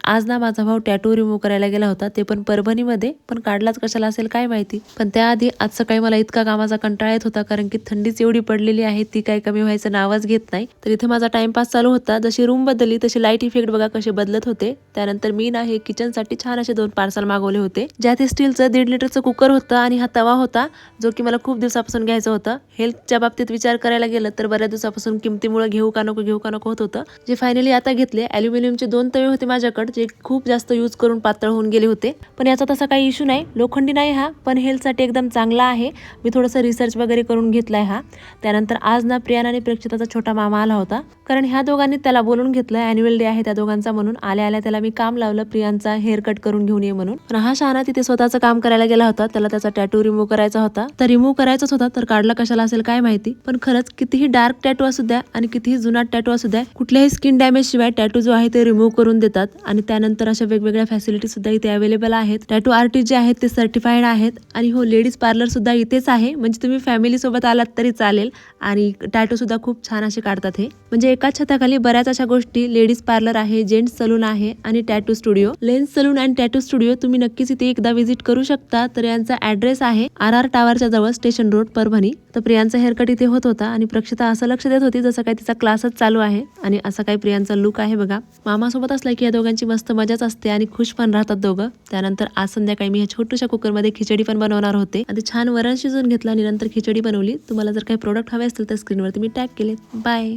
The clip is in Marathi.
आज ना माझा भाऊ टॅटू रिमूव्ह करायला गेला होता, ते पण परभणीमध्ये, पण काढलाच कशाला असेल काय माहिती। पण त्याआधी आज सकाळी मला इतका कामाचा कंटाळा येत होता, कारण की थंडीच एवढी पडलेली आहे, ती काही कमी व्हायचं नावच घेत नाही। तर इथे माझा टाइमपास चालू होता। जशी रूम बदलली तशी लाईट इफेक्ट बघा कसे बदलत होते। त्यानंतर मी ना हे किचनसाठी छान असे 2 पार्सल मागवले होते, ज्यात स्टीलचं 1.5 लिटरचं कुकर होतं आणि हा तवा होता, जो की मला खूप दिवसापासून घ्यायचं होतं। हेल्थच्या बाबतीत विचार करायला गेलं तर बऱ्याच दिवसापासून किमतीमुळे घेऊ का नको होत होतं, जे फायनली आता घेतले। ॲल्युमिनियमचे 2 तवे होते माझ्याकडे, जे खूप जास्त यूज करून पातळ होऊन गेले होते, पण याचा तसा काही इश्यू नाही, लोखंडी नाही हा, पण हेल्थसाठी एकदम चांगला आहे। मी थोडंसं रिसर्च वगैरे करून घेतलाय हा। त्यानंतर आज ना प्रियान आणि प्रेक्षिताचा छोटा मामा आला होता, कारण ह्या दोघांनी त्याला बोलून घेतलं, ॲन्युअल डे आहे त्या दोघांचा म्हणून। आल्या त्याला मी काम लावलं प्रियांचा हेअर कट करून घेऊन ये म्हणून। पण हा शहाणा तिथे स्वतःचं काम करायला गेला होता, त्याला त्याचा टॅटू रिमूव्ह करायचा होता। तर रिमूव्ह करायचाच होता, तर काढला कशाला असेल काय माहिती। पण खरंच कितीही डार्क टॅटू असू द्या आणि कितीही जुना टॅटू असू द्या, कुठल्याही स्किन डॅमेज शिवाय टॅटू जो आहे ते रिमूव्ह करून देतात। आणि त्यानंतर अशा वेगवेगळ्या फॅसिलिटी सुद्धा इथे अवेलेबल आहेत। टॅटू आर्टिस्ट जे आहेत ते सर्टिफाईड आहेत, आणि हो लेडीज पार्लर सुद्धा इथेच आहे, म्हणजे तुम्ही फॅमिली सोबत आलात तरी चालेल। आणि टॅटू सुद्धा खूप छान असे काढतात हे, म्हणजे एकाच छताखाली बऱ्याच अशा गोष्टी, लेडीज पार्लर आहे, जेंट्स सलून आहे आणि tattoo studio, lens salon and tattoo studio. तुम्ही नक्कीच इथे एकदा व्हिजिट करू शकता। तर यांचा ऍड्रेस आहे RR टावरच्या जवळ, स्टेशन रोड, परभणी। तर प्रियांचा हेअरकट इथे होत होता आणि प्रक्षिता असं लक्ष देत होती जसं काही तिचा क्लासच चालू आहे। आणि असा काही प्रियांचा लुक आहे बघा। मामासोबत असला की या दोघांची मस्त मजाच असते आणि खुश पण राहतात दोघं। त्यानंतर आज संध्याकाळी मी ह्या छोट्याशा कुकरमध्ये खिचडी पण बनवणार होते, आणि छान वरण शिजून घेतलं आणि नंतर खिचडी बनवली। तुम्हाला जर काही प्रोडक्ट हवे असतील तर स्क्रीनवरती मी टॅग केले। बाय।